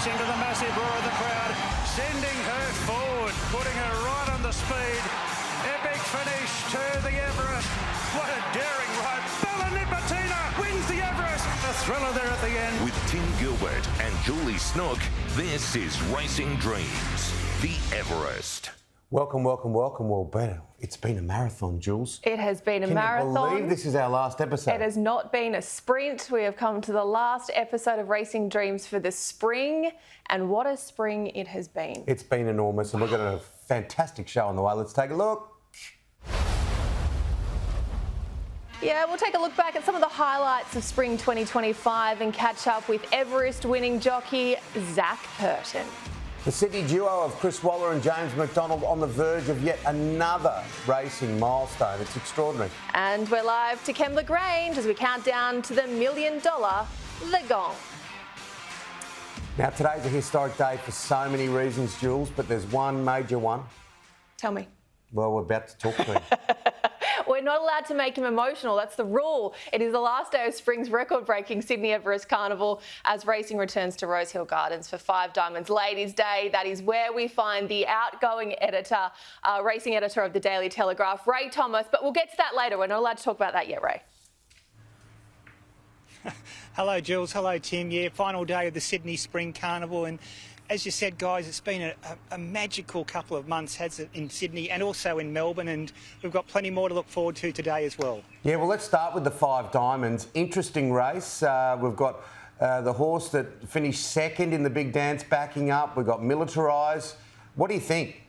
racing to the massive roar of the crowd, sending her forward, putting her right on the speed. Epic finish to the Everest. What a daring ride. Bella Nipotina wins the Everest. A thriller there at the end. With Tim Gilbert and Julie Snook, this is Racing Dreams, the Everest. Welcome. Well, better. It's been a marathon, Jules. It has been a marathon. Can you believe this is our last episode? It has not been a sprint. We have come to the last episode of Racing Dreams for the spring, and what a spring it has been. It's been enormous, and we've got a fantastic show on the way. Let's take a look. Yeah, we'll take a look back at some of the highlights of spring 2025 and catch up with Everest winning jockey Zac Purton. The Sydney duo of Chris Waller and James McDonald on the verge of yet another racing milestone. It's extraordinary. And we're live to Kembla Grange as we count down to the $1 million, the Gong. Now, today's a historic day for so many reasons, Jules, but there's one major one. Tell me. Well, we're about to talk to him. We're not allowed to make him emotional. That's the rule. It is the last day of spring's record-breaking Sydney Everest Carnival as racing returns to Rosehill Gardens for 5 Diamonds Ladies' Day. That is where we find the outgoing editor, racing editor of the Daily Telegraph, Ray Thomas. But we'll get to that later. We're not allowed to talk about that yet, Ray. Hello, Jules. Hello, Tim. Yeah, final day of the Sydney Spring Carnival. And as you said, guys, it's been a magical couple of months, has it, in Sydney and also in Melbourne, and we've got plenty more to look forward to today as well. Yeah, well, let's start with the 5 Diamonds. Interesting race. We've got the horse that finished second in the big dance backing up. We've got Militarise. What do you think?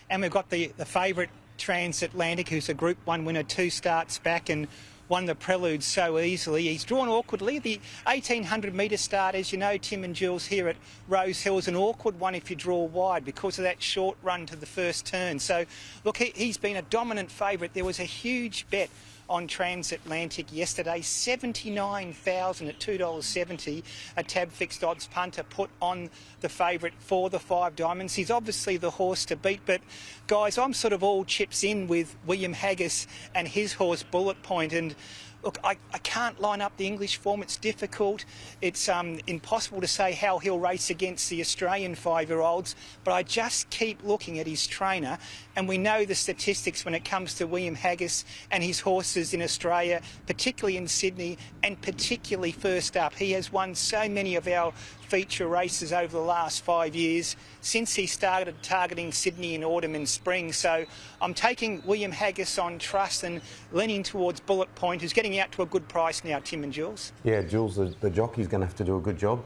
And we've got the favourite Transatlantic, who's a Group 1 winner, 2 starts back and won the Prelude so easily. He's drawn awkwardly. The 1,800-metre start, as you know, Tim and Jules, here at Rose Hill is an awkward one if you draw wide because of that short run to the first turn. So, look, he's been a dominant favourite. There was a huge bet on Transatlantic yesterday, 79,000 at $2.70. A tab fixed odds punter put on the favourite for the 5 Diamonds. He's obviously the horse to beat, but guys, I'm sort of all chips in with William Haggis and his horse Bullet Point. And look, I can't line up the English form. It's difficult. It's impossible to say how he'll race against the Australian 5-year-olds, but I just keep looking at his trainer, and we know the statistics when it comes to William Haggis and his horses in Australia, particularly in Sydney, and particularly first up. He has won so many of our feature races over the last 5 years since he started targeting Sydney in autumn and spring. So I'm taking William Haggis on trust and leaning towards Bullet Point, who's getting out to a good price now, Tim and Jules. Yeah, Jules, the jockey's going to have to do a good job.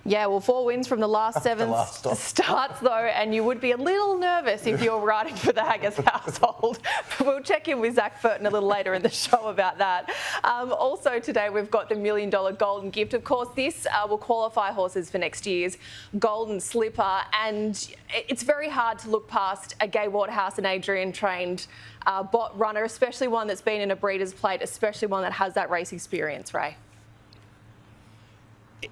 Yeah, well, 4 wins from the last 7 starts, though, and you would be a little nervous if you're riding for the Haggis household. We'll check in with Zac Purton a little later in the show about that. Also today, we've got the $1 million Golden Gift. Of course, this will qualify horses for next year's Golden Slipper, and it's very hard to look past a Gai Waterhouse and Adrian trained bot runner, especially one that's been in a Breeders' Plate, especially one that has that race experience, Ray.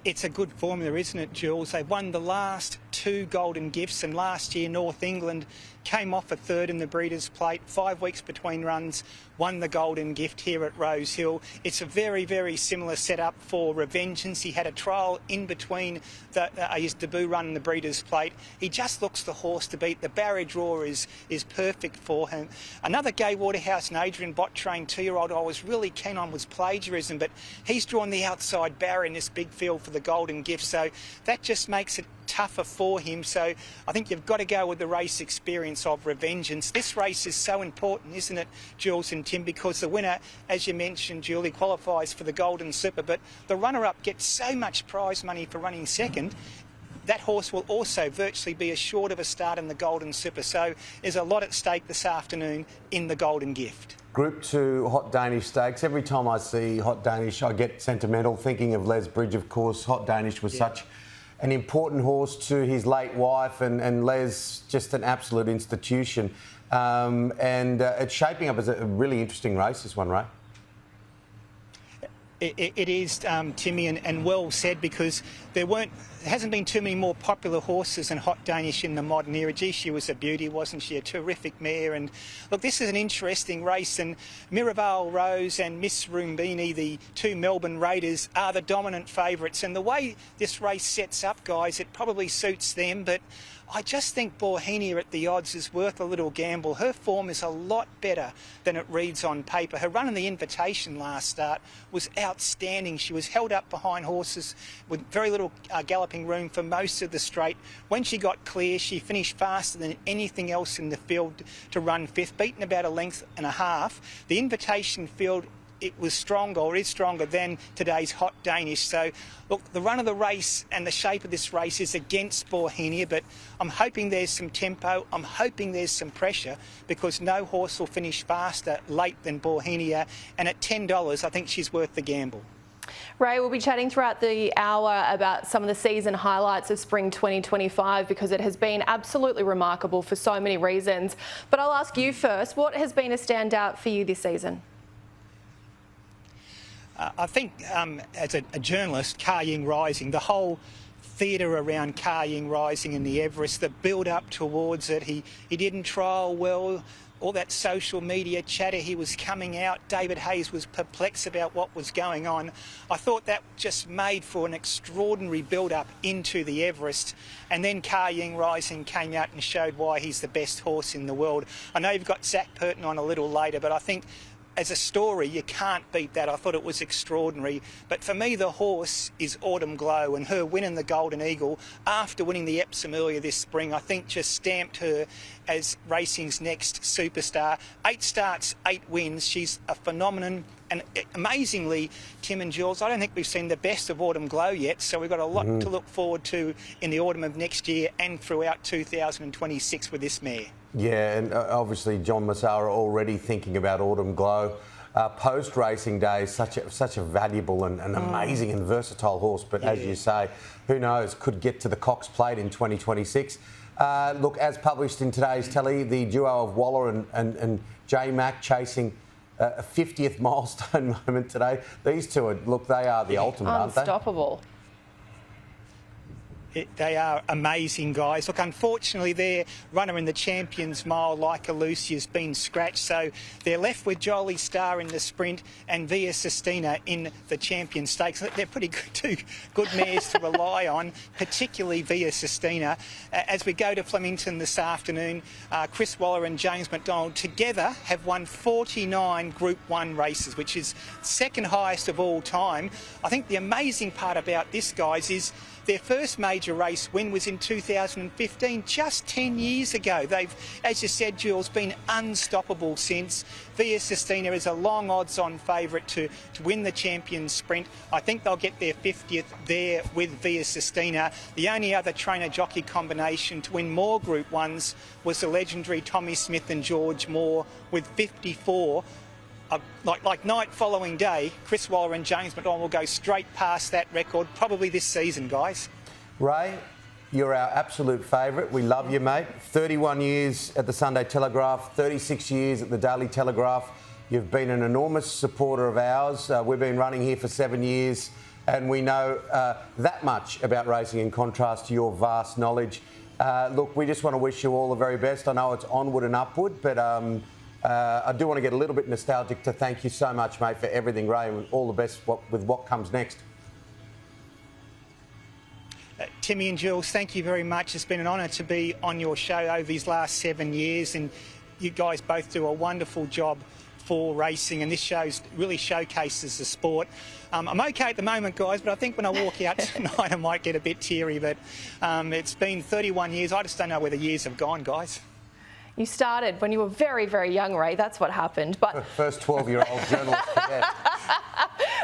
It's a good formula, isn't it, Jules? They've won the last 2 Golden Gifts, and last year North England came off a third in the Breeders' Plate, 5 weeks between runs, won the Golden Gift here at Rose Hill. It's a very, very similar setup for Revengeance. He had a trial in between his debut run in the Breeders' Plate. He just looks the horse to beat. The barrier draw is perfect for him. Another Gai Waterhouse and Adrian bot trained 2-year-old I was really keen on was Plagiarism, but he's drawn the outside barrier in this big field for the Golden Gift, so that just makes it tougher for him. So I think you've got to go with the race experience of Revengeance. This race is so important, isn't it, Jules and Tim, because the winner, as you mentioned, Julie, qualifies for the Golden Slipper, but the runner-up gets so much prize money for running second. That horse will also virtually be assured of a start in the Golden Slipper. So there's a lot at stake this afternoon in the Golden Gift. Group 2 Hot Danish Stakes. Every time I see Hot Danish, I get sentimental, thinking of Les Bridge, of course. Hot Danish was such an important horse to his late wife, and Les, just an absolute institution. It's shaping up as a really interesting race, this one, Ray. It is, Timmy, and well said, because there hasn't been too many more popular horses than Hot Danish in the modern era. Gee, she was a beauty, wasn't she? A terrific mare. And look, this is an interesting race, and Mirabelle Rose and Miss Roombini, the two Melbourne Raiders, are the dominant favourites. And the way this race sets up, guys, it probably suits them, but I just think Bohemia at the odds is worth a little gamble. Her form is a lot better than it reads on paper. Her run in the Invitation last start was outstanding. She was held up behind horses with very little galloping room for most of the straight. When she got clear, she finished faster than anything else in the field to run fifth, beaten about a length and a half. The Invitation field, it was stronger, or is stronger than today's Hot Danish. So, look, the run of the race and the shape of this race is against Bohemia, but I'm hoping there's some tempo, I'm hoping there's some pressure, because no horse will finish faster late than Bohemia, and at $10, I think she's worth the gamble. Ray, we'll be chatting throughout the hour about some of the season highlights of Spring 2025, because it has been absolutely remarkable for so many reasons. But I'll ask you first, what has been a standout for you this season? I think as a journalist, Car Ying Rising, the whole theatre around Car Ying Rising in the Everest, the build-up towards it, he didn't trial well, all that social media chatter, he was coming out, David Hayes was perplexed about what was going on. I thought that just made for an extraordinary build-up into the Everest, and then Car Ying Rising came out and showed why he's the best horse in the world. I know you've got Zac Purton on a little later, but I think as a story, you can't beat that. I thought it was extraordinary. But for me, the horse is Autumn Glow, and her winning the Golden Eagle after winning the Epsom earlier this spring, I think just stamped her as racing's next superstar. 8 starts, 8 wins. She's a phenomenon. And amazingly, Tim and Jules, I don't think we've seen the best of Autumn Glow yet, so we've got a lot to look forward to in the autumn of next year and throughout 2026 with this mare. Yeah, and obviously John Massara already thinking about Autumn Glow. Post-racing day is such a valuable and amazing and versatile horse, but as you say, who knows, could get to the Cox Plate in 2026. Look, as published in today's telly, the duo of Waller and J-Mac chasing a 50th milestone moment today. These two are, look, they are the ultimate, aren't they? Unstoppable. They are amazing, guys. Look, unfortunately, their runner in the Champions Mile, like Lucy, has been scratched, so they're left with Jolly Star in the sprint and Via Sistina in the Champion Stakes. They're pretty good, two good mares to rely on, particularly Via Sistina. As we go to Flemington this afternoon, Chris Waller and James McDonald together have won 49 Group 1 races, which is second highest of all time. I think the amazing part about this, guys, is their first major race win was in 2015, just 10 years ago. They've, as you said, Jules, been unstoppable since. Via Sistina is a long odds-on favourite to win the Champions Sprint. I think they'll get their 50th there with Via Sistina. The only other trainer-jockey combination to win more Group 1s was the legendary Tommy Smith and George Moore with 54. Like night following day, Chris Waller and James McDonald will go straight past that record, probably this season, guys. Ray, you're our absolute favourite. We love you, mate. 31 years at the Sunday Telegraph, 36 years at the Daily Telegraph. You've been an enormous supporter of ours. We've been running here for 7 years, and we know that much about racing in contrast to your vast knowledge. Look, we just want to wish you all the very best. I know it's onward and upward, but I do want to get a little bit nostalgic to thank you so much, mate, for everything, Ray, and all the best with what comes next. Timmy and Jules, thank you very much. It's been an honour to be on your show over these last 7 years, and you guys both do a wonderful job for racing, and this really showcases the sport. I'm okay at the moment, guys, but I think when I walk out tonight I might get a bit teary, but it's been 31 years. I just don't know where the years have gone, guys. You started when you were very, very young, Ray. That's what happened. But first 12-year-old journalist cadet.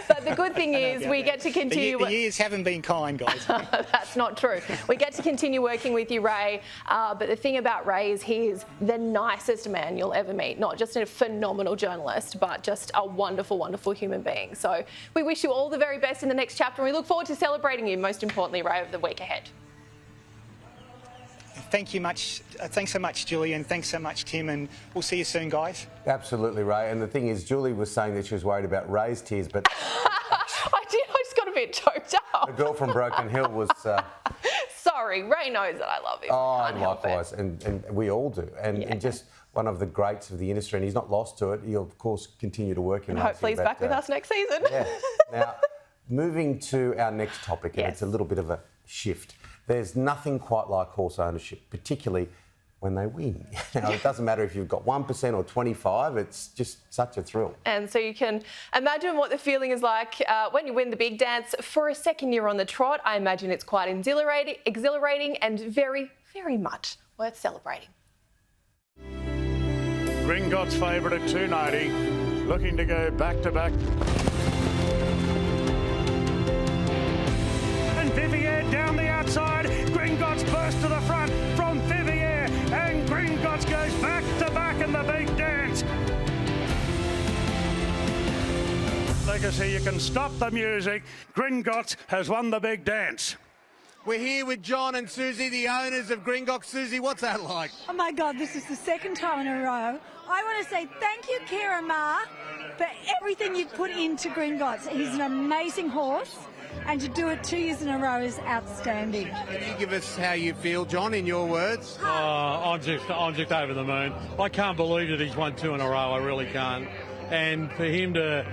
But the good thing is we get to continue. The years haven't been kind, guys. That's not true. We get to continue working with you, Ray. But the thing about Ray is he is the nicest man you'll ever meet. Not just a phenomenal journalist, but just a wonderful, wonderful human being. So we wish you all the very best in the next chapter, and we look forward to celebrating you, most importantly, Ray, over the week ahead. Thank you much. Thanks so much, Julie, and thanks so much, Tim, and we'll see you soon, guys. Absolutely, Ray. And the thing is, Julie was saying that she was worried about Ray's tears, but bit choked up. The girl from Broken Hill was... Sorry, Ray knows that I love him. I can't help it. likewise, and we all do. And just one of the greats of the industry, and he's not lost to it. He'll, of course, continue to work in And racing, hopefully he's back with us next season. Yeah. Now, moving to our next topic, and it's a little bit of a shift. There's nothing quite like horse ownership, particularly when they win. Now, it doesn't matter if you've got 1% or 25, it's just such a thrill. And so you can imagine what the feeling is like when you win the big dance for a second year on the trot. I imagine it's quite exhilarating and very, very much worth celebrating. Gringotts favourite at 290, looking to go back-to-back. And Vivier down the outside. Gringotts burst to the front from Vivier, and Gringotts goes back-to-back in the big dance. Legacy, you can stop the music. Gringotts has won the big dance. We're here with John and Susie, the owners of Gringotts. Susie, what's that like? Oh my God, this is the second time in a row. I want to say thank you, Kira Ma, for everything you've put into Gringotts. He's an amazing horse, and to do it 2 years in a row is outstanding. Can you give us how you feel, John, in your words? I'm just over the moon. I can't believe that he's won 2 in a row. I really can't. And for him to,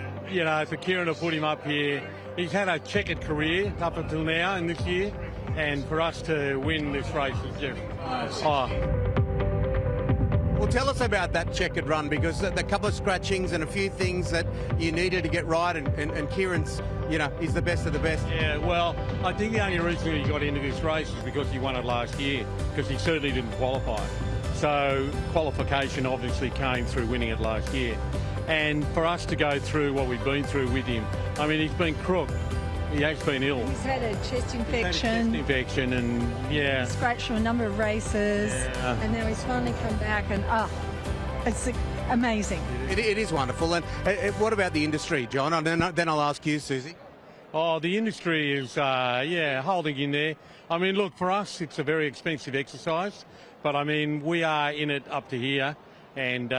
for Kieran to put him up here, he's had a checkered career up until now in this year. And for us to win this race is just, Well, tell us about that checkered run, because the couple of scratchings and a few things that you needed to get right, and Kieran's, he's the best of the best. Yeah, well, I think the only reason he got into this race is because he won it last year, because he certainly didn't qualify. So qualification obviously came through winning it last year. And for us to go through what we've been through with him, I mean, he's been crook. He has been ill. He's had a chest infection. And Scratched from a number of races. Yeah. And now he's finally come back, and it's amazing. It is wonderful. And what about the industry, John? And then I'll ask you, Susie. Oh, the industry is, holding in there. I mean, look, for us, it's a very expensive exercise. But, I mean, we are in it up to here, and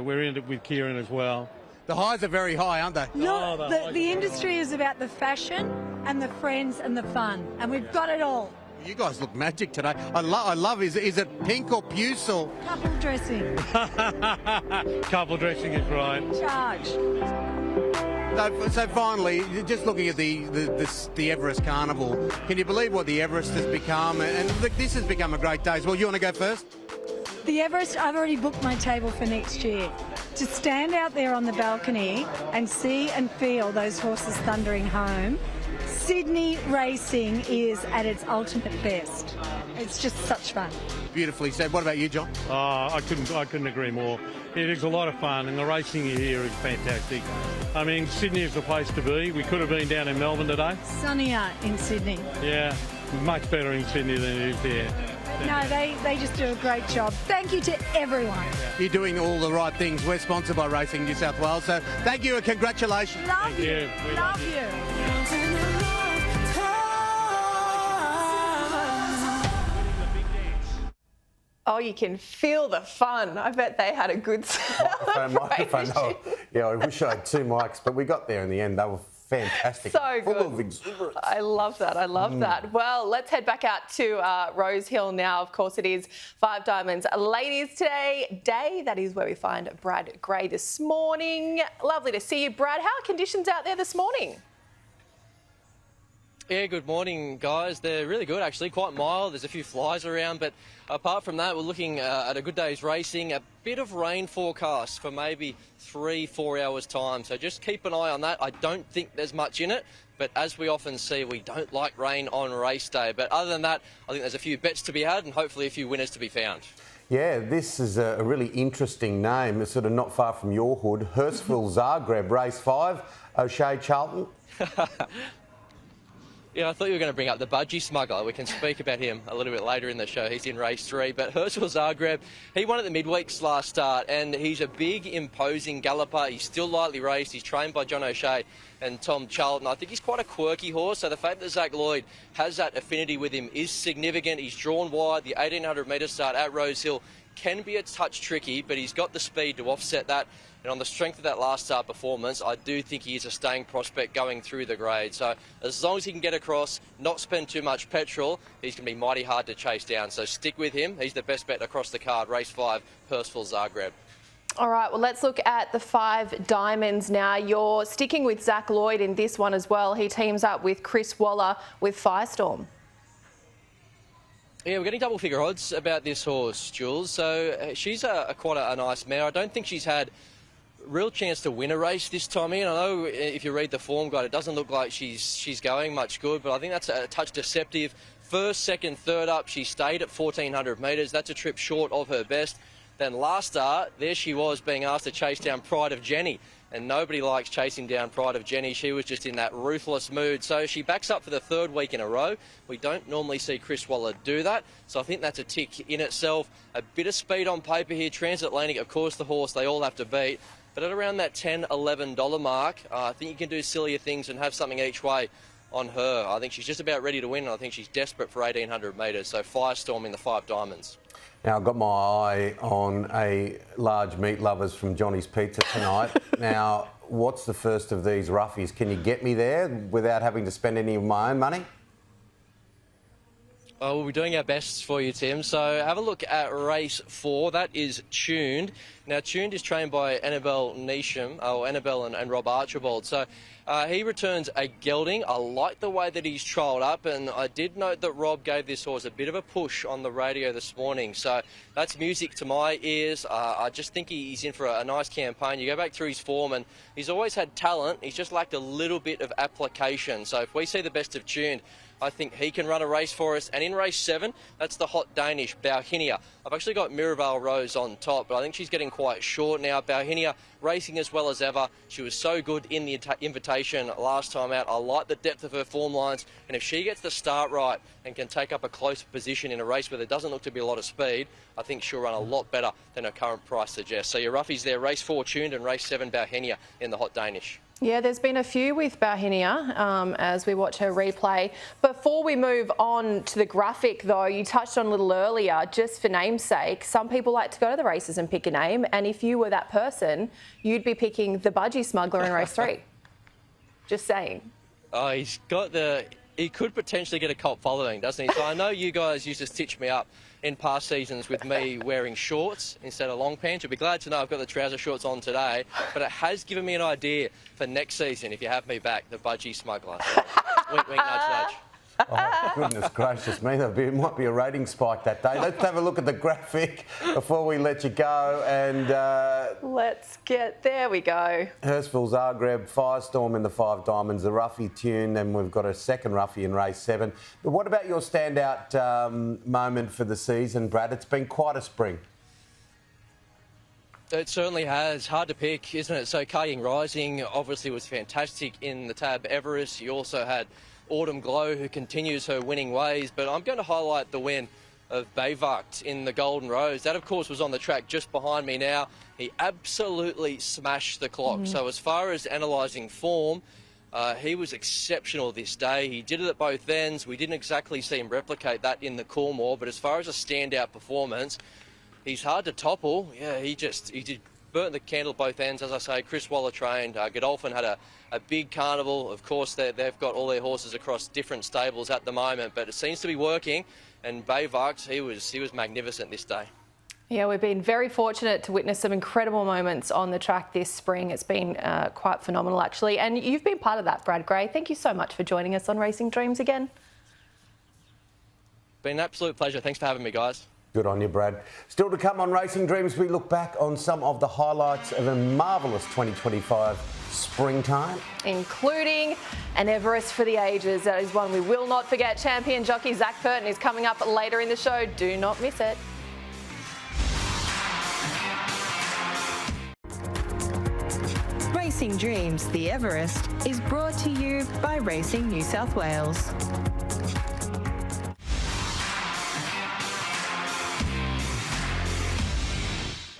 we're in it with Kieran as well. The highs are very high, aren't they? No, the industry is about the fashion and the friends and the fun, and we've got it all. You guys look magic today. I love. Is it pink or puce or Couple dressing. Couple dressing is right. Charge. So finally, just looking at the Everest Carnival, can you believe what the Everest has become? And look, this has become a great day as well. You want to go first? The Everest, I've already booked my table for next year. To stand out there on the balcony and see and feel those horses thundering home, Sydney racing is at its ultimate best. It's just such fun. Beautifully said. What about you, John? I couldn't agree more. It is a lot of fun, and the racing here is fantastic. I mean, Sydney is the place to be. We could have been down in Melbourne today. Sunnier in Sydney. Yeah, much better in Sydney than it is there. No, they just do a great job. Thank you to everyone. You're doing all the right things. We're sponsored by Racing New South Wales, so thank you and congratulations. Love you. We Love you. Oh, you can feel the fun. I bet they had a good Microphone. Oh, yeah, I wish I had 2 mics, but we got there in the end. They were fantastic. So Full good. of exuberance. I love that. I love that. Well, let's head back out to Rose Hill now. Of course, it is 5 Diamonds Ladies Day. That is where we find Brad Gray this morning. Lovely to see you, Brad. How are conditions out there this morning? Yeah, good morning, guys. They're really good, actually. Quite mild. There's a few flies around, but apart from that, we're looking at a good day's racing. A bit of rain forecast for maybe 3-4 hours' time, so just keep an eye on that. I don't think there's much in it, but as we often see, we don't like rain on race day. But other than that, I think there's a few bets to be had and hopefully a few winners to be found. Yeah, this is a really interesting name. It's sort of not far from your hood. Hurstville Zagreb, race 5. O'Shea Charlton. Yeah, I thought you were going to bring up the Budgie Smuggler. We can speak about him a little bit later in the show. He's in race 3. But Hurstville Zagreb, he won at the midweek's last start, and he's a big, imposing galloper. He's still lightly raced. He's trained by John O'Shea and Tom Charlton. I think he's quite a quirky horse, so the fact that Zach Lloyd has that affinity with him is significant. He's drawn wide. The 1,800-metre start at Rose Hill can be a touch tricky, but he's got the speed to offset that. And on the strength of that last start performance, I do think he is a staying prospect going through the grade. So as long as he can get across, not spend too much petrol, he's going to be mighty hard to chase down. So stick with him. He's the best bet across the card. Race 5, Percival Zagreb. All right, well, let's look at the 5 diamonds now. You're sticking with Zach Lloyd in this one as well. He teams up with Chris Waller with Firestorm. Yeah, we're getting double-figure odds about this horse, Jules. So she's quite a nice mare. I don't think she's had real chance to win a race this time in. I know if you read the form guide, it doesn't look like she's going much good, but I think that's a touch deceptive. First, second, third up, she stayed at 1,400 metres. That's a trip short of her best. Then last start, there she was being asked to chase down Pride of Jenny. And nobody likes chasing down Pride of Jenny. She was just in that ruthless mood. So she backs up for the 3rd week in a row. We don't normally see Chris Waller do that. So I think that's a tick in itself. A bit of speed on paper here. Transatlantic, of course, the horse they all have to beat. But at around that $10, $11 mark, I think you can do sillier things and have something each way on her. I think she's just about ready to win, and I think she's desperate for 1,800 metres. So Firestorm in the 5 diamonds. Now, I've got my eye on a large meat lovers from Johnny's Pizza tonight. Now, what's the first of these roughies? Can you get me there without having to spend any of my own money? We'll be doing our best for you, Tim. So have a look at race 4. That is Tuned. Now, Tuned is trained by Annabelle and Rob Archibald. So he returns a gelding. I like the way that he's trialled up, and I did note that Rob gave this horse a bit of a push on the radio this morning. So that's music to my ears. I just think he's in for a nice campaign. You go back through his form, and he's always had talent. He's just lacked a little bit of application. So if we see the best of Tuned, I think he can run a race for us. And in race 7, that's the Hot Danish, Bauhinia. I've actually got Mirabelle Rose on top, but I think she's getting quite short now. Bauhinia racing as well as ever. She was so good in the invitation last time out. I like the depth of her form lines. And if she gets the start right and can take up a close position in a race where there doesn't look to be a lot of speed, I think she'll run a lot better than her current price suggests. So your roughies there, race 4 Tuned and race 7 Bauhinia in the Hot Danish. Yeah, there's been a few with Bauhinia as we watch her replay. Before we move on to the graphic, though, you touched on a little earlier, just for namesake, some people like to go to the races and pick a name, and if you were that person, you'd be picking the Budgie Smuggler in race 3. Just saying. Oh, he could potentially get a cult following, doesn't he? So I know you guys used to stitch me up in past seasons with me wearing shorts instead of long pants. You'll be glad to know I've got the trouser shorts on today, but it has given me an idea for next season if you have me back, the Budgie Smuggler. So, wink, wink, nudge, nudge. Oh, goodness gracious me, there might be a rating spike that day. Let's have a look at the graphic before we let you go. And there we go. Hurstville Zagreb, Firestorm in the 5 diamonds, the roughie Tune, and we've got a second roughie in race 7. But what about your standout moment for the season, Brad? It's been quite a spring. It certainly has. Hard to pick, isn't it? So Kaying Rising obviously was fantastic in the tab Everest. You also had Autumn Glow, who continues her winning ways, but I'm going to highlight the win of Bayvakt in the Golden Rose. That, of course, was on the track just behind me now. He absolutely smashed the clock. So as far as analysing form, he was exceptional this day. He did it at both ends. We didn't exactly see him replicate that in the Coolmore, but as far as a standout performance, he's hard to topple. Yeah, he did burnt the candle at both ends, as I say. Chris Waller trained. Godolphin had a big carnival. Of course, they've got all their horses across different stables at the moment, but it seems to be working. And Bayvakt, he was magnificent this day. Yeah, we've been very fortunate to witness some incredible moments on the track this spring. It's been quite phenomenal, actually. And you've been part of that, Brad Gray. Thank you so much for joining us on Racing Dreams again. Been an absolute pleasure. Thanks for having me, guys. Good on you, Brad. Still to come on Racing Dreams, we look back on some of the highlights of a marvellous 2025 springtime, including an Everest for the ages. That is one we will not forget. Champion jockey Zac Purton is coming up later in the show. Do not miss it. Racing Dreams, the Everest, is brought to you by Racing New South Wales.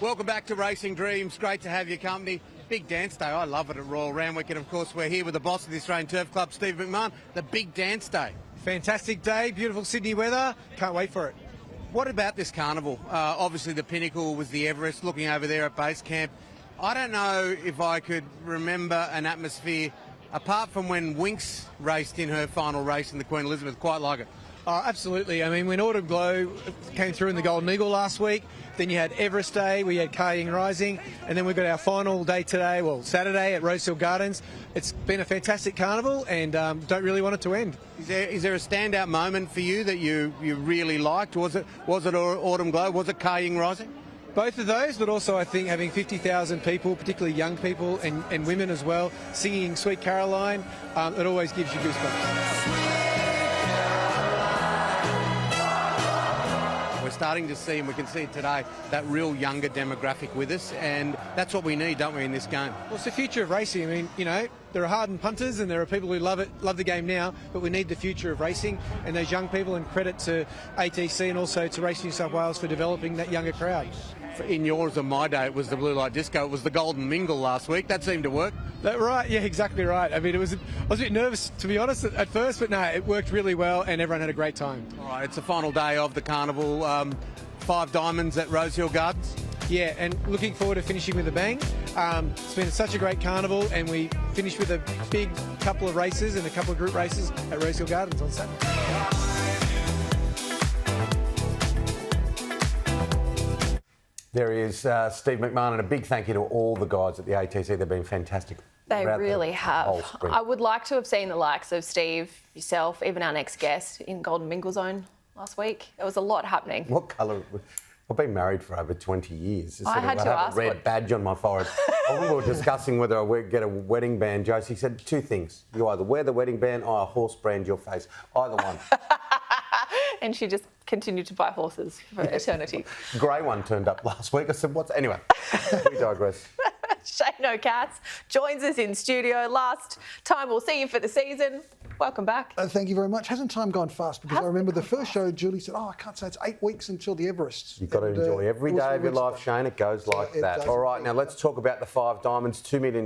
Welcome back to Racing Dreams. Great to have your company. Big dance day. I love it at Royal Randwick. And, of course, we're here with the boss of the Australian Turf Club, Steve McMahon. The big dance day. Fantastic day. Beautiful Sydney weather. Can't wait for it. What about this carnival? Obviously the pinnacle was the Everest, looking over there at base camp. I don't know if I could remember an atmosphere, apart from when Winx raced in her final race in the Queen Elizabeth, quite like it. Oh, absolutely. I mean, when Autumn Glow came through in the Golden Eagle last week, then you had Everest Day, we had Kaying Rising, and then we've got our final day today, well, Saturday at Rosehill Gardens. It's been a fantastic carnival and don't really want it to end. Is there a standout moment for you that you really liked? Was it Autumn Glow? Was it Kaying Rising? Both of those, but also I think having 50,000 people, particularly young people and women as well, singing Sweet Caroline, it always gives you goosebumps. We're starting to see, and we can see it today, that real younger demographic with us, and that's what we need, don't we, in this game? Well, it's the future of racing. I mean, you know, there are hardened punters and there are people who love the game now, but we need the future of racing and those young people, and credit to ATC and also to Racing New South Wales for developing that younger crowd. In yours and my day, it was the Blue Light Disco. It was the Golden Mingle last week. That seemed to work. Right, yeah, exactly right. I mean, I was a bit nervous, to be honest, at first, but no, it worked really well and everyone had a great time. All right, it's the final day of the carnival. 5 diamonds at Rosehill Gardens. Yeah, and looking forward to finishing with a bang. It's been such a great carnival, and we finished with a big couple of races and a couple of group races at Rosehill Gardens on Saturday. There is Steve McMahon, and a big thank you to all the guys at the ATC. They've been fantastic. They really have. Whole sprint. I would like to have seen the likes of Steve, yourself, even our next guest in Golden Mingle Zone last week. There was a lot happening. What colour? I've been married for over 20 years. I had to ask a red badge on my forehead. I remember we were discussing whether I would get a wedding band. Josie said 2 things. You either wear the wedding band or a horse brand your face. Either one. And she just continued to buy horses for eternity. Grey one turned up last week. I said, what's... Anyway, we digress. Shane O'Cats joins us in studio. Last time we'll see you for the season. Welcome back. Thank you very much. Hasn't time gone fast? Because I remember the first show, Julie said, I can't say it's 8 weeks until the Everest. You've got to enjoy every day of your life, Shane. It goes like that. All right, now let's talk about the 5 diamonds, $2 million.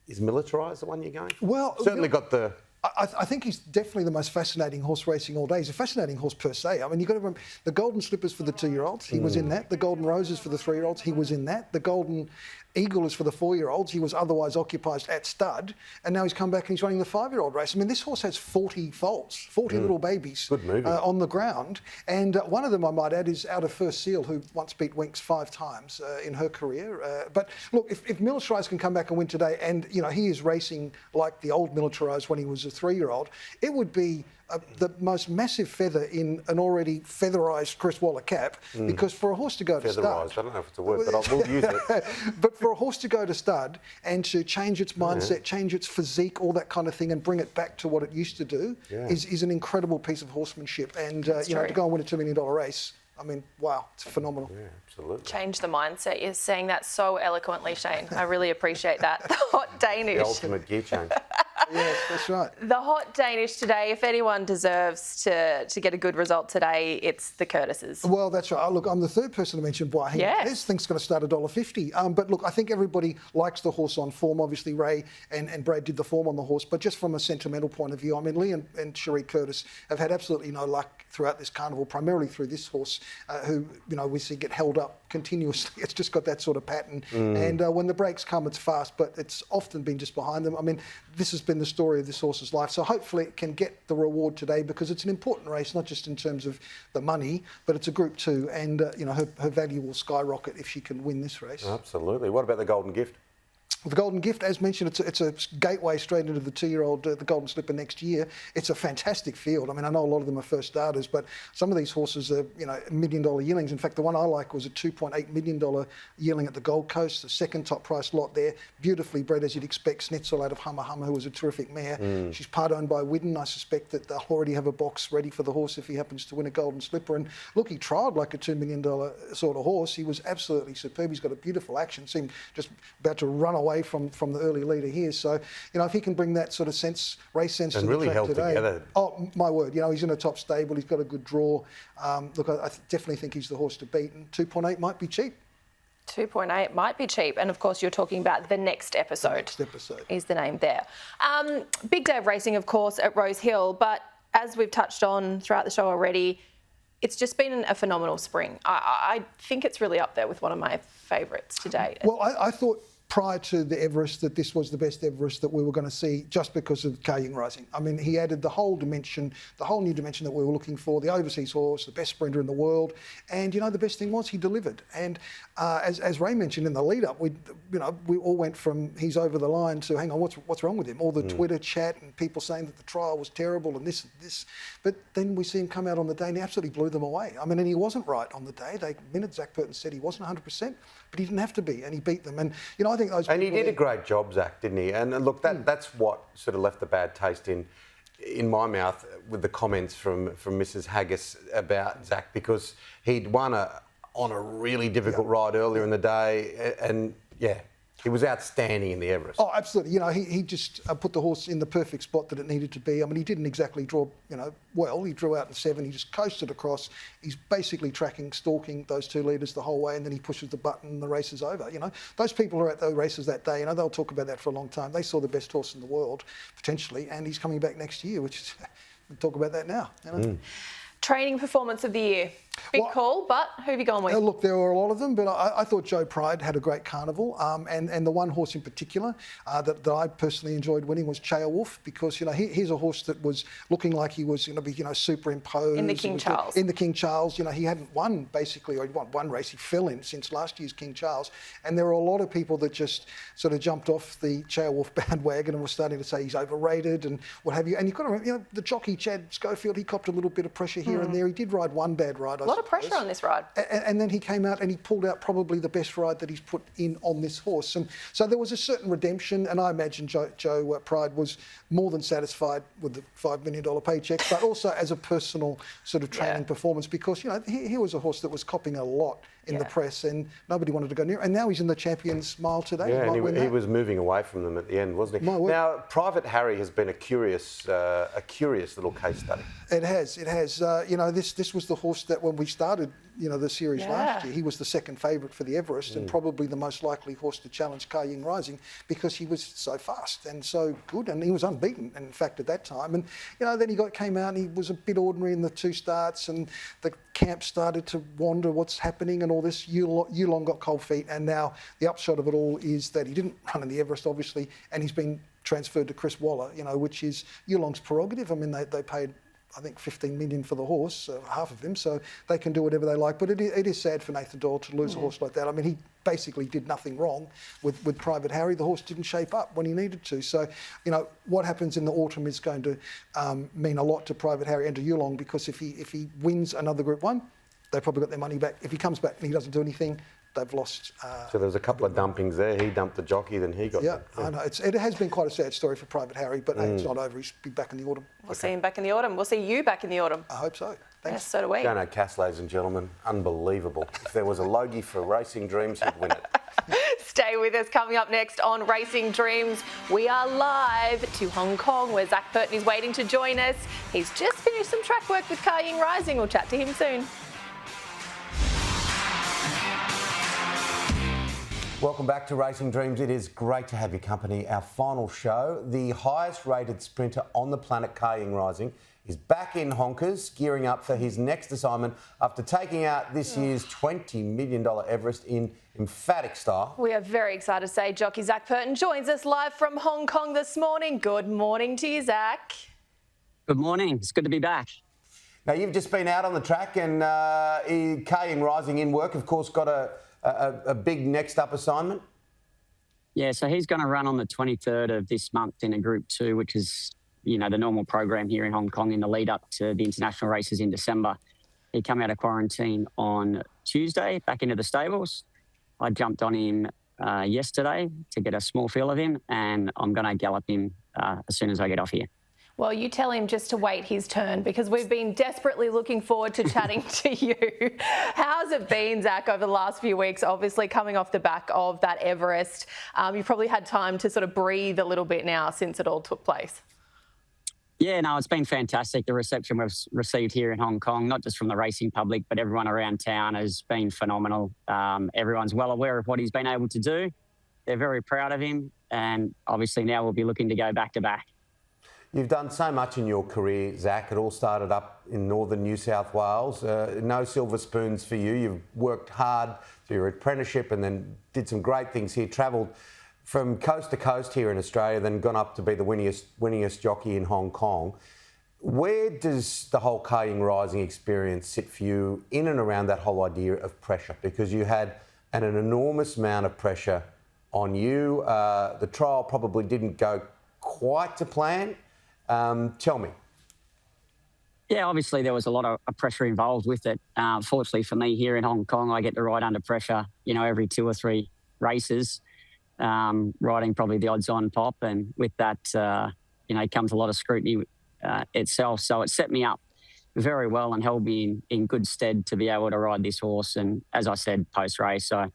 Is Militarised the one you're going for? Well, certainly got the... I think he's definitely the most fascinating horse racing all day. He's a fascinating horse per se. I mean, you've got to remember the Golden Slippers for the 2-year-olds, he was in that. The Golden Roses for the 3-year-olds, he was in that. The Golden Eagle is for the 4-year-olds. He was otherwise occupied at stud, and now he's come back and he's running the 5-year-old race. I mean, this horse has 40 foals, 40 little babies on the ground, and one of them, I might add, is out of First Seal, who once beat Winx 5 times in her career. But look, if Militarised can come back and win today, and you know he is racing like the old Militarised when he was a 3-year-old, it would be the most massive feather in an already featherised Chris Waller cap, because for a horse to go to stud... Featherised, I don't know if it's a word, but I will use it. But for a horse to go to stud and to change its mindset, change its physique, all that kind of thing, and bring it back to what it used to do is an incredible piece of horsemanship. And, you know, to go and win a $2 million race, I mean, wow, it's phenomenal. Yeah, absolutely. Change the mindset. You're saying that so eloquently, Shane. I really appreciate that. The Hot Danish. The ultimate gear change. Yes, that's right. The Hot Danish today, if anyone deserves to get a good result today, it's the Curtises. Well, that's right. Look, I'm the third person to mention why this thing's going to start $1.50. But look, I think everybody likes the horse on form. Obviously, Ray and Brad did the form on the horse. But just from a sentimental point of view, I mean, Lee and Cherie Curtis have had absolutely no luck throughout this carnival, primarily through this horse, who, you know, we see get held up continuously. It's just got that sort of pattern. And when the breaks come, it's fast, but it's often been just behind them. I mean, this has been the story of this horse's life. So hopefully it can get the reward today, because it's an important race, not just in terms of the money, but it's a Group 2, and you know, her value will skyrocket if she can win this race. Absolutely. What about the Golden Gift? The Golden Gift, as mentioned, it's a gateway straight into the 2-year-old, the Golden Slipper next year. It's a fantastic field. I mean, I know a lot of them are first starters, but some of these horses are, you know, $1 million yearlings. In fact, the one I like was a $2.8 million yearling at the Gold Coast, the second top price lot there. Beautifully bred, as you'd expect. Schnitzel out of Hummer Hummer, who was a terrific mare. She's part owned by Widden. I suspect that they'll already have a box ready for the horse if he happens to win a Golden Slipper. And look, he trialled like a $2 million sort of horse. He was absolutely superb. He's got a beautiful action. Seemed just about to run away from the early leader here. So, you know, if he can bring that sort of race sense and to really the track held today. Together. Oh, my word. You know, he's in a top stable. He's got a good draw. Look, I definitely think he's the horse to beat. And 2.8 might be cheap. 2.8 might be cheap. And of course, you're talking about the next episode. Next episode. Is the name there. Big day of racing, of course, at Rose Hill. But as we've touched on throughout the show already, it's just been a phenomenal spring. I think it's really up there with one of my favourites to date. Well, I thought prior to the Everest that this was the best Everest that we were going to see just because of Kaying Rising. I mean, he added the whole dimension, the whole new dimension that we were looking for, the overseas horse, the best sprinter in the world. And, the best thing was he delivered. And as Ray mentioned in the lead-up, we all went from he's over the line to, hang on, what's wrong with him? All the Twitter chat and people saying that the trial was terrible and this and this. But then we see him come out on the day and he absolutely blew them away. I mean, and he wasn't right on the day. The minute Zac Purton said he wasn't 100%, but he didn't have to be, and he beat them. And, I think those and he did a great job, Zac, didn't he? And look, that's what sort of left a bad taste in my mouth with the comments from Mrs. Haggis about Zac, because he'd won on a really difficult ride earlier in the day, and he was outstanding in the Everest. Oh, absolutely. He just put the horse in the perfect spot that it needed to be. I mean, he didn't exactly draw, well. He drew out in 7. He just coasted across. He's basically stalking those 2 leaders the whole way, and then he pushes the button and the race is over. Those people who are at the races that day, they'll talk about that for a long time. They saw the best horse in the world, potentially, and he's coming back next year, which is, we'll talk about that now. Training performance of the year. Big call, but who have you gone with? Look, there were a lot of them, but I thought Joe Pride had a great carnival. And the one horse in particular that I personally enjoyed winning was Chaya Wolf, because, he's a horse that was looking like he was going to be, superimposed. In the King Charles. In the King Charles. He hadn't won, basically, or he won one race. He fell in since last year's King Charles. And there were a lot of people that just sort of jumped off the Chaya Wolf bandwagon and were starting to say he's overrated and what have you. And you've got to remember, the jockey, Chad Schofield, he copped a little bit of pressure here and there. He did ride one bad ride, a lot of pressure on this ride. And then he came out and he pulled out probably the best ride that he's put in on this horse. And so there was a certain redemption, and I imagine Joe Pride was more than satisfied with the $5 million paycheck, but also as a personal sort of training performance, because, he was a horse that was copping a lot in the press and nobody wanted to go near. And now he's in the Champions Mile today. Yeah, and he was moving away from them at the end, wasn't he? Now, Private Harry has been a curious little case study. It has. This was the horse that when we started, the series last year, he was the second favourite for the Everest and probably the most likely horse to challenge Kaying Rising, because he was so fast and so good, and he was unbeaten, in fact, at that time. And, then he came out and he was a bit ordinary in the 2 starts, and the camp started to wonder what's happening and all this. Yulong got cold feet, and now the upshot of it all is that he didn't run in the Everest, obviously, and he's been transferred to Chris Waller, which is Yulong's prerogative. I mean, they paid, I think, $15 million for the horse, half of him, so they can do whatever they like. But it is sad for Nathan Doyle to lose a horse like that. I mean, he basically did nothing wrong with Private Harry. The horse didn't shape up when he needed to. So, what happens in the autumn is going to mean a lot to Private Harry and to Yulong, because if he wins another Group 1, they probably got their money back. If he comes back and he doesn't do anything, they've lost. So there was a couple of dumpings there. He dumped the jockey, then he got. I know. It has been quite a sad story for Private Harry, but hey, it's not over. He'll be back in the autumn. We'll see him back in the autumn. We'll see you back in the autumn. I hope so. Thanks. Yes, so do we. Jono Cass, ladies and gentlemen, unbelievable. If there was a Logie for Racing Dreams, he'd win it. Stay with us. Coming up next on Racing Dreams, we are live to Hong Kong, where Zac Purton is waiting to join us. He's just finished some track work with Kaying Rising. We'll chat to him soon. Welcome back to Racing Dreams. It is great to have your company. Our final show, the highest rated sprinter on the planet, Kaying Rising, is back in Honkers, gearing up for his next assignment after taking out this year's $20 million Everest in emphatic style. We are very excited to say jockey Zac Purton joins us live from Hong Kong this morning. Good morning to you, Zac. Good morning. It's good to be back. Now, you've just been out on the track, and Kaying Rising in work, of course, got a big next up assignment. Yeah, so he's going to run on the 23rd of this month in a Group 2, which is, the normal program here in Hong Kong in the lead up to the international races in December. He came out of quarantine on Tuesday, back into the stables. I jumped on him yesterday to get a small feel of him, and I'm going to gallop him as soon as I get off here. Well, you tell him just to wait his turn, because we've been desperately looking forward to chatting to you. How's it been, Zac, over the last few weeks, obviously coming off the back of that Everest? You've probably had time to sort of breathe a little bit now since it all took place. Yeah, no, it's been fantastic. The reception we've received here in Hong Kong, not just from the racing public, but everyone around town, has been phenomenal. Everyone's well aware of what he's been able to do. They're very proud of him, and obviously now we'll be looking to go back to back. You've done so much in your career, Zac. It all started up in northern New South Wales. No silver spoons for you. You've worked hard through your apprenticeship and then did some great things here, travelled from coast to coast here in Australia, then gone up to be the winningest jockey in Hong Kong. Where does the whole kayak rising experience sit for you in and around that whole idea of pressure? Because you had an enormous amount of pressure on you. The trial probably didn't go quite to plan. Tell me. Yeah, obviously there was a lot of pressure involved with it. Fortunately for me here in Hong Kong, I get to ride under pressure, every 2 or 3 races, riding probably the odds-on pop. And with that, comes a lot of scrutiny itself. So it set me up very well and held me in good stead to be able to ride this horse. And as I said, post-race, I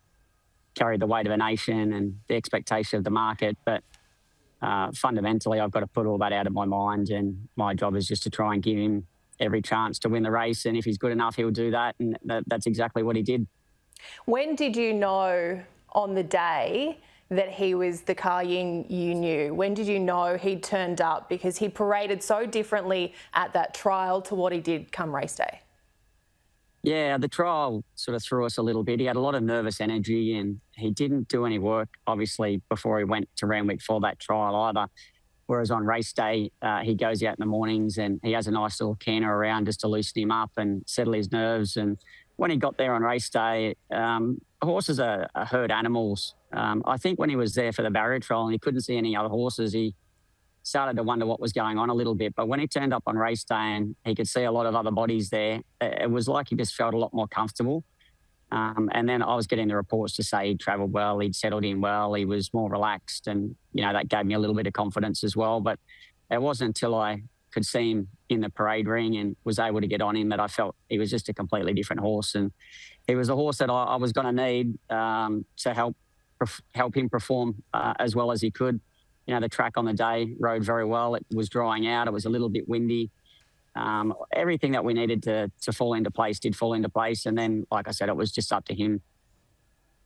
carried the weight of a nation and the expectation of the market. But fundamentally, I've got to put all that out of my mind, and my job is just to try and give him every chance to win the race. And if he's good enough, he'll do that. And that's exactly what he did. When did you know on the day that he was the Ka Ying you knew? When did you know he'd turned up? Because he paraded so differently at that trial to what he did come race day. Yeah, the trial sort of threw us a little bit. He had a lot of nervous energy and he didn't do any work, obviously, before he went to Randwick for that trial either. Whereas on race day, he goes out in the mornings and he has a nice little canter around just to loosen him up and settle his nerves. And when he got there on race day, horses are herd animals. I think when he was there for the barrier trial and he couldn't see any other horses, he started to wonder what was going on a little bit. But when he turned up on race day and he could see a lot of other bodies there, it was like he just felt a lot more comfortable. And then I was getting the reports to say he'd travelled well, he'd settled in well, he was more relaxed. And, that gave me a little bit of confidence as well. But it wasn't until I could see him in the parade ring and was able to get on him that I felt he was just a completely different horse. And he was a horse that I was going to need to help him perform as well as he could. The track on the day rode very well. It was drying out. It was a little bit windy. Everything that we needed to fall into place did fall into place. And then, like I said, it was just up to him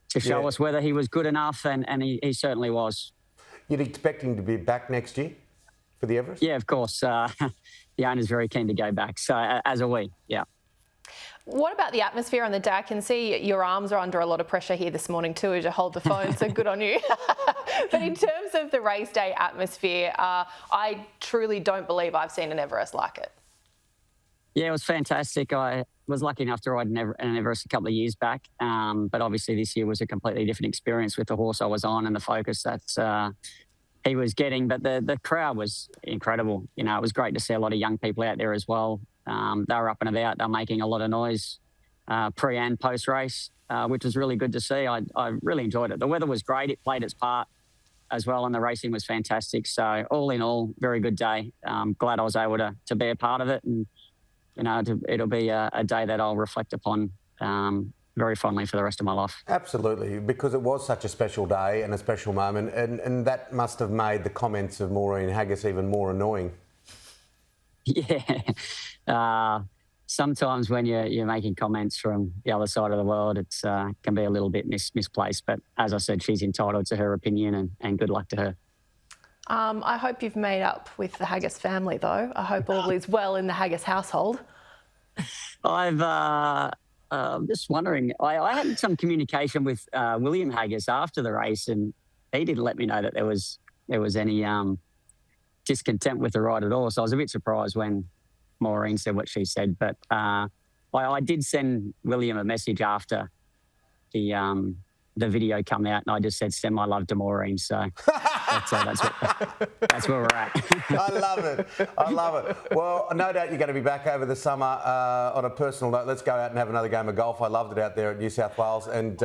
to show us whether he was good enough, and he certainly was. You'd expect him to be back next year for the Everest? Yeah, of course. The owner's very keen to go back. So, as are we, yeah. What about the atmosphere on the day? I can see your arms are under a lot of pressure here this morning too as you hold the phone, so good on you. But in terms of the race day atmosphere, I truly don't believe I've seen an Everest like it. Yeah, it was fantastic. I was lucky enough to ride an Everest a couple of years back, but obviously this year was a completely different experience with the horse I was on and the focus that he was getting. But the crowd was incredible. It was great to see a lot of young people out there as well. They were up and about. They were making a lot of noise pre and post race, which was really good to see. I really enjoyed it. The weather was great. It played its part as well, and the racing was fantastic. So all in all, very good day. Glad I was able to be a part of it, and it'll be a day that I'll reflect upon very fondly for the rest of my life. Absolutely, because it was such a special day and a special moment, and that must have made the comments of Maureen Haggis even more annoying. Yeah. Sometimes when you're making comments from the other side of the world, it can be a little bit misplaced. But as I said, she's entitled to her opinion, and good luck to her. I hope you've made up with the Haggis family, though. I hope all is well in the Haggis household. I'm just wondering. I had some communication with William Haggis after the race, and he didn't let me know that there was any discontent with the ride at all. So I was a bit surprised when Maureen said what she said. But I did send William a message after the video come out, and I just said, "Send my love to Maureen." So that's where we're at. I love it. Well, no doubt you're going to be back over the summer. On a personal note, let's go out and have another game of golf. I loved it out there at New South Wales, and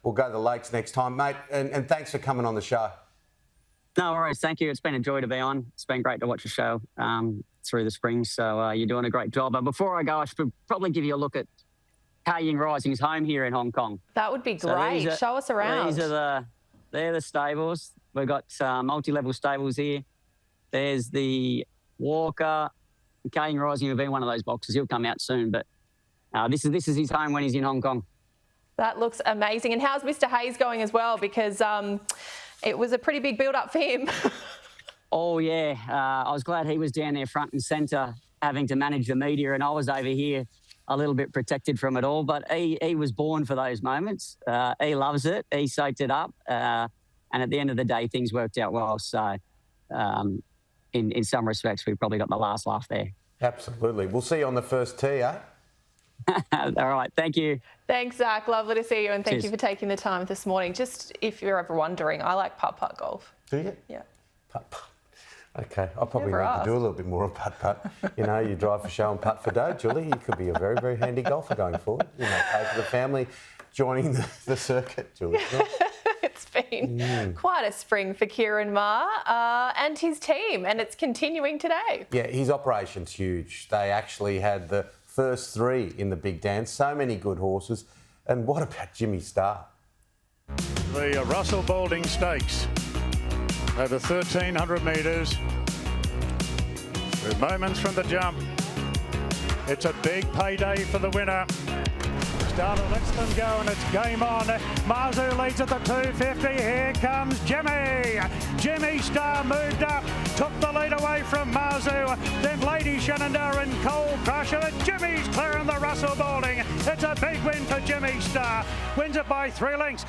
we'll go to the lakes next time, mate. And thanks for coming on the show. No worries. Thank you. It's been a joy to be on. It's been great to watch the show through the spring. So you're doing a great job. But before I go, I should probably give you a look at Ka Ying Rising's home here in Hong Kong. That would be great. Show us around. They're the stables. We've got multi-level stables here. There's the Walker. Ka Ying Rising will be in one of those boxes. He'll come out soon. But this is his home when he's in Hong Kong. That looks amazing. And how's Mr. Hayes going as well? Because it was a pretty big build-up for him. Oh, yeah. I was glad he was down there front and centre having to manage the media, and I was over here a little bit protected from it all. But he was born for those moments. He loves it. He soaked it up. And at the end of the day, things worked out well. So in some respects, we probably got the last laugh there. Absolutely. We'll see you on the first tee, eh? All right. Thank you. Thanks, Zac. Lovely to see you, and thank Cheers. you for taking the time this morning. Just if you're ever wondering, I like putt-putt golf. Do you? Yeah. Putt-putt. Okay, I probably Never need asked. to do a little bit more of putt-putt. You know, you drive for show and putt for dough, Julie. You could be a very, very handy golfer going forward. You know, pay for the family joining the circuit, Julie. It's been quite a spring for Kieran Maher and his team, and it's continuing today. Yeah, his operation's huge. They actually had the first three in the big dance. So many good horses. And what about Jimmy Starr? The Russell Balding Stakes over 1,300 metres. With moments from the jump. It's a big payday for the winner. Starter lets them go and it's game on. Marzu leads at the 250. Here comes Jimmy. Jimmy Starr moved up, took the lead away from Marzu. Then Lady Shenandoah and Coal Crusher. And Jimmy's clearing the Russell Balding. It's a big win for Jimmy Starr. Wins it by 3 lengths.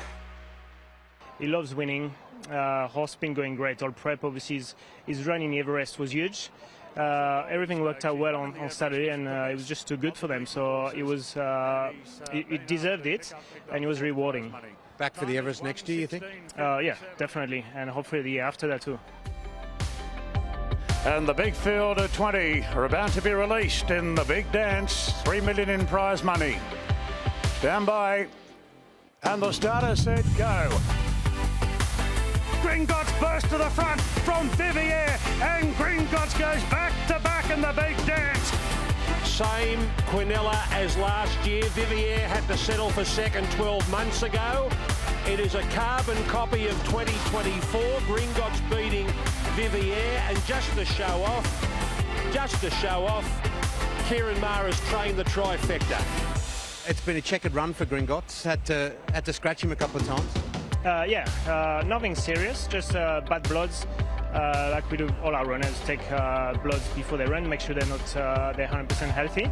He loves winning. Horse been going great. All prep, obviously, his run in Everest was huge. Everything worked out well on Saturday, and it was just too good for them. So it was, it deserved it, and it was rewarding. Back for the Everest next year, you think? Yeah, definitely, and hopefully the year after that too. And the big field of 20 are about to be released in the big dance. 3 million in prize money. Stand by. And the starter said go. Gringotts burst to the front from Vivier, and Gringotts goes back to back in the big dance. Same Quinella as last year. Vivier had to settle for second 12 months ago. It is a carbon copy of 2024. Gringotts beating Vivier, and just to show off, Kieran Maher has trained the trifecta. It's been a checkered run for Gringotts. Had to scratch him a couple of times. Nothing serious, just bad bloods. Like we do all our runners, take bloods before they run, make sure they're 100% healthy.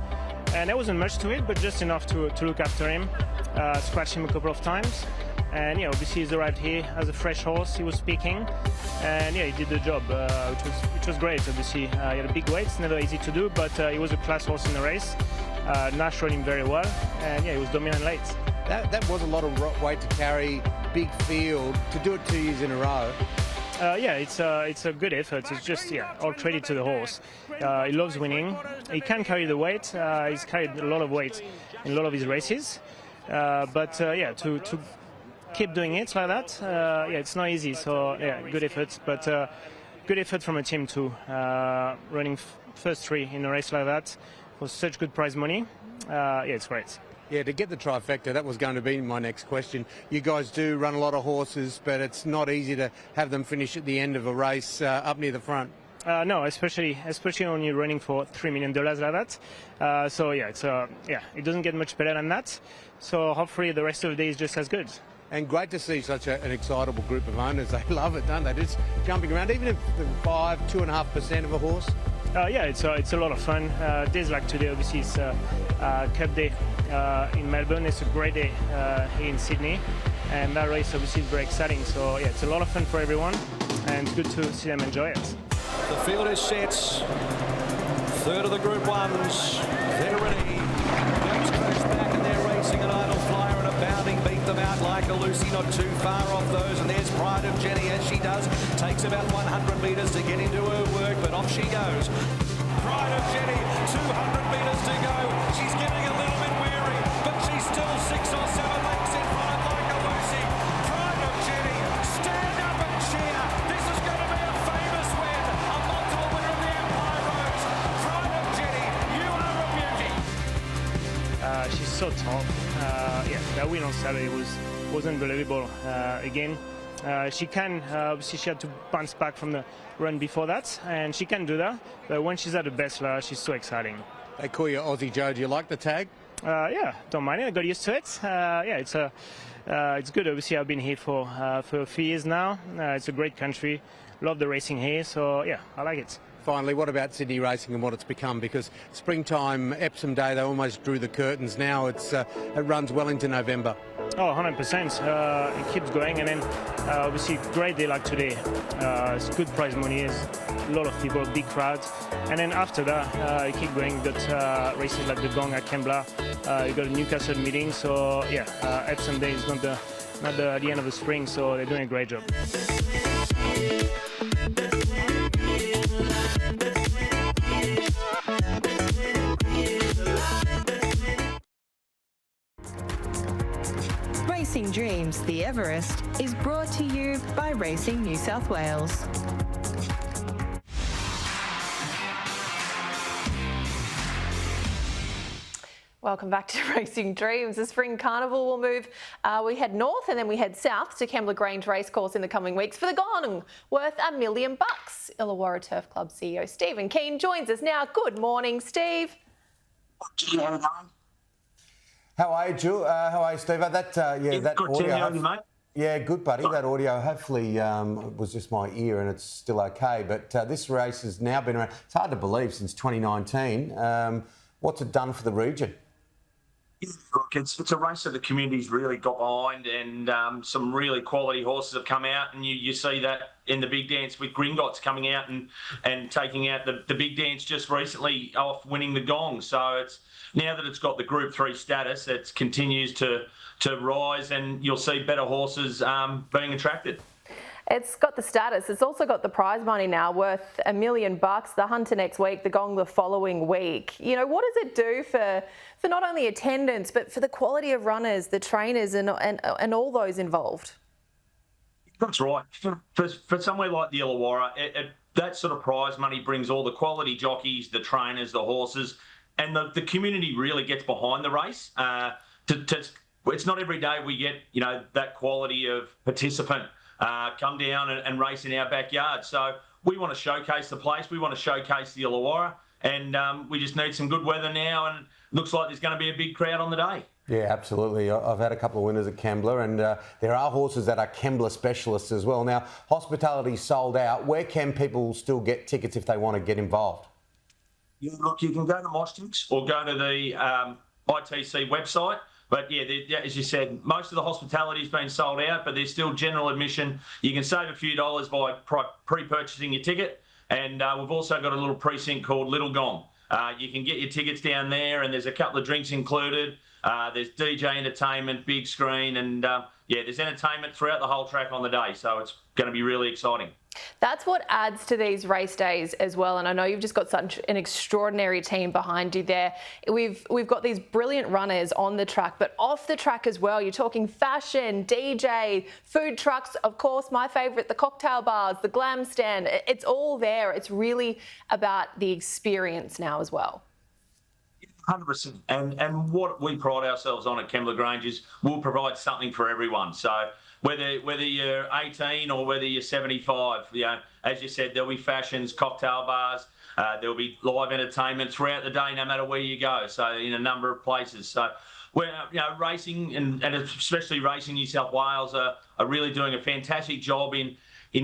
And there wasn't much to it, but just enough to look after him, scratch him a couple of times. And yeah, obviously he's arrived here as a fresh horse. He was speaking, and yeah, he did the job, which was great. Obviously, he had a big weight. It's never easy to do, but he was a class horse in the race. Nash rode him very well, and yeah, he was dominant late. That was a lot of weight to carry, big field, to do it 2 years in a row. It's a good effort. It's just, all credit to the horse. He loves winning. He can carry the weight. He's carried a lot of weight in a lot of his races. To keep doing it like that, it's not easy. So, good effort. But good effort from a team too. Running first three in a race like that for such good prize money. It's great. Yeah, to get the trifecta, that was going to be my next question. You guys do run a lot of horses, but it's not easy to have them finish at the end of a race up near the front. No, especially when you're running for $3 million like that. It doesn't get much better than that. So hopefully the rest of the day is just as good. And great to see such an excitable group of owners. They love it, don't they? Just jumping around, even if the 2.5% of a horse. It's a lot of fun. Days like today, obviously, it's Cup Day in Melbourne. It's a great day here in Sydney, and that race obviously is very exciting. So it's a lot of fun for everyone, and it's good to see them enjoy it. The field is set. Third of the Group 1s. They're ready. Goes close back, and they're racing an Idle Flyer and a Bounding beat them out like a Lucy, not too far off those. And there's Pride of Jenny as she does. Takes about 100 metres to get into her work, but off she goes. Pride of Jenny, 200 metres to go. She's getting a little bit weary, but she's still 6 or 7 lengths in front of like a Lucy. Pride of Jenny, stand up and cheer. This is going to be a famous win. A multiple winner of the Empire Rose. Pride of Jenny, you are a beauty. She's so tough. That win on Saturday was unbelievable. Again, she had to bounce back from the run before that, and she can do that. But when she's at her best, she's so exciting. They call you Aussie Joe. Do you like the tag? Don't mind it. I got used to it. it's good. Obviously, I've been here for a few years now. It's a great country. Love the racing here. So yeah, I like it. Finally, what about Sydney racing and what it's become? Because springtime, Epsom Day, they almost drew the curtains. Now it runs well into November. Oh, 100%. It keeps going, and then obviously great day like today. It's good prize money, a lot of people, big crowds, and then after that, you keep going. You got races like the Gong at Kembla. You got a Newcastle meeting. So yeah, Epsom Day is not the end of the spring, so they're doing a great job. Racing Dreams, the Everest, is brought to you by Racing New South Wales. Welcome back to Racing Dreams. The Spring Carnival will move. We head north and then we head south to Kembla Grange Racecourse in the coming weeks for the Gong, worth $1 million. Illawarra Turf Club CEO Stephen Keane joins us now. Good morning, Steve. How are you, Jill? How are you, Steve? That good audio. How are you, mate? Yeah, good, buddy. That audio hopefully was just my ear and it's still okay. But this race has now been around, it's hard to believe, since 2019. What's it done for the region? Yeah, look, it's a race that the community's really got behind, and some really quality horses have come out, and you see that in the big dance with Gringotts coming out and taking out the big dance just recently off winning the Gong. So it's now that it's got the Group 3 status, it continues to rise, and you'll see better horses being attracted. It's got the status. It's also got the prize money now worth $1 million. The Hunter next week, the Gong the following week. You know, what does it do for not only attendance, but for the quality of runners, the trainers and all those involved? That's right. For somewhere like the Illawarra, that sort of prize money brings all the quality jockeys, the trainers, the horses, and the community really gets behind the race. It's not every day we get, that quality of participant come down and race in our backyard. So we want to showcase the place. We want to showcase the Illawarra, and we just need some good weather now, and looks like there's going to be a big crowd on the day. Yeah, absolutely. I've had a couple of winners at Kembla, and there are horses that are Kembla specialists as well. Now, hospitality's sold out. Where can people still get tickets if they want to get involved? Yeah, look, you can go to Mostings or go to the ITC website. But yeah, as you said, most of the hospitality's been sold out, but there's still general admission. You can save a few dollars by pre-purchasing your ticket, and we've also got a little precinct called Little Gong. You can get your tickets down there, and there's a couple of drinks included. There's DJ entertainment, big screen, and there's entertainment throughout the whole track on the day, so it's going to be really exciting. That's what adds to these race days as well, and I know you've just got such an extraordinary team behind you there. We've got these brilliant runners on the track, but off the track as well. You're talking fashion, DJ, food trucks, of course, my favourite, the cocktail bars, the glam stand. It's all there. It's really about the experience now as well. 100%. And what we pride ourselves on at Kembla Grange is we'll provide something for everyone. So whether you're 18 or whether you're 75, as you said, there'll be fashions, cocktail bars, there'll be live entertainment throughout the day, no matter where you go. So in a number of places. So we're racing and especially Racing New South Wales are really doing a fantastic job in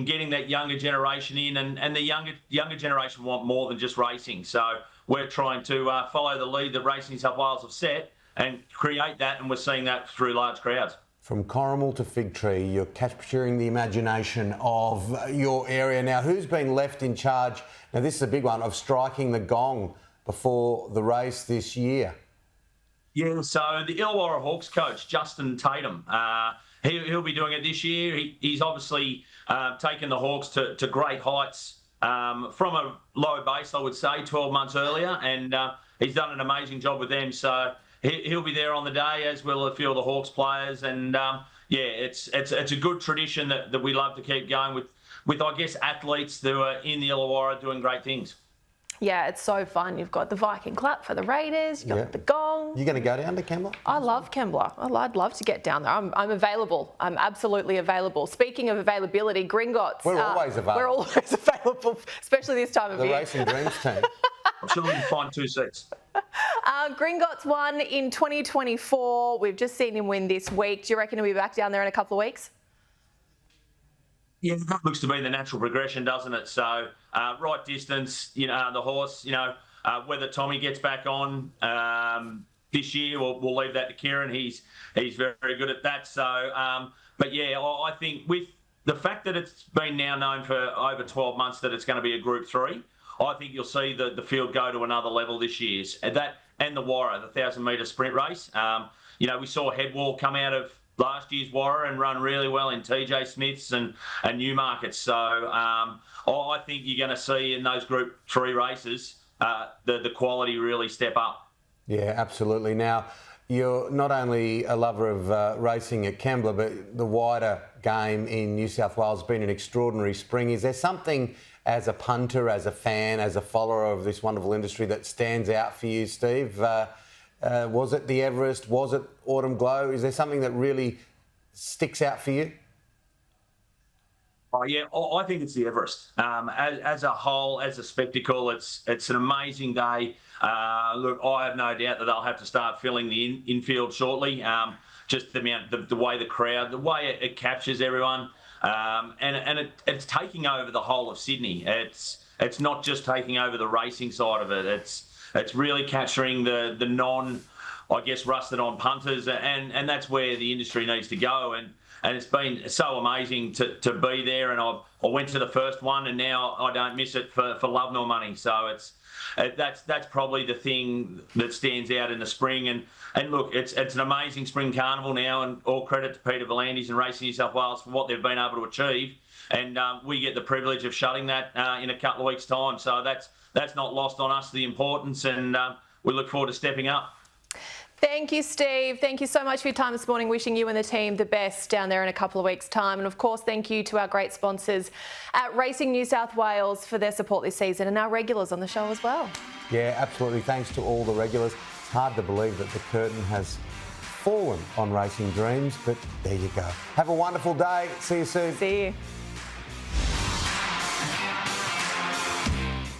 getting that younger generation in, and the younger generation want more than just racing. So we're trying to follow the lead that Racing New South Wales have set and create that, and we're seeing that through large crowds. From Carnival to Fig Tree, you're capturing the imagination of your area. Now, who's been left in charge, now this is a big one, of striking the gong before the race this year? Yeah, so the Illawarra Hawks coach, Justin Tatum, he'll be doing it this year. He's obviously taken the Hawks to great heights from a low base, I would say, 12 months earlier, and he's done an amazing job with them. So he'll be there on the day, as will a few of the Hawks players, and it's a good tradition that we love to keep going with I guess athletes that are in the Illawarra doing great things. Yeah, it's so fun. You've got the Viking clap for the Raiders. You've got the gong. You're going to go down to Kembla? I love Kembla. I'd love to get down there. I'm available. I'm absolutely available. Speaking of availability, Gringotts. We're always available. We're always available, especially this time of year. The Racing Dreams team. I'm sure we can find 2 seats. Gringotts won in 2024. We've just seen him win this week. Do you reckon he'll be back down there in a couple of weeks? Yeah, that looks to be the natural progression, doesn't it? So, right distance, the horse, whether Tommy gets back on this year, we'll leave that to Kieran. He's very, very good at that. So, but yeah, I think with the fact that it's been now known for over 12 months that it's going to be a Group 3, I think you'll see the field go to another level this year. And the Warra, the 1,000-metre sprint race. We saw Headwall come out of last year's Warra and run really well in TJ Smith's and Newmarket. So I think you're going to see in those Group 3 races the quality really step up. Yeah, absolutely. Now, you're not only a lover of racing at Kembla, but the wider game in New South Wales has been an extraordinary spring. Is there something as a punter, as a fan, as a follower of this wonderful industry that stands out for you, Steve? Was it the Everest? Was it Autumn Glow? Is there something that really sticks out for you? Oh yeah, I think it's the Everest. As a whole, as a spectacle, it's an amazing day. Look, I have no doubt that they'll have to start filling the infield shortly. Just the way the crowd, the way it captures everyone, and it's taking over the whole of Sydney. It's not just taking over the racing side of it. It's really capturing the rusted on punters, and that's where the industry needs to go. And it's been so amazing to be there. And I went to the first one, and now I don't miss it for love nor money. So that's probably the thing that stands out in the spring. And look, it's an amazing spring carnival now, and all credit to Peter V'landys and Racing New South Wales for what they've been able to achieve. And we get the privilege of shutting that in a couple of weeks' time. So that's not lost on us, the importance, and we look forward to stepping up. Thank you, Steve. Thank you so much for your time this morning. Wishing you and the team the best down there in a couple of weeks' time. And of course, thank you to our great sponsors at Racing New South Wales for their support this season, and our regulars on the show as well. Yeah, absolutely. Thanks to all the regulars. It's hard to believe that the curtain has fallen on Racing Dreams, but there you go. Have a wonderful day. See you soon. See you.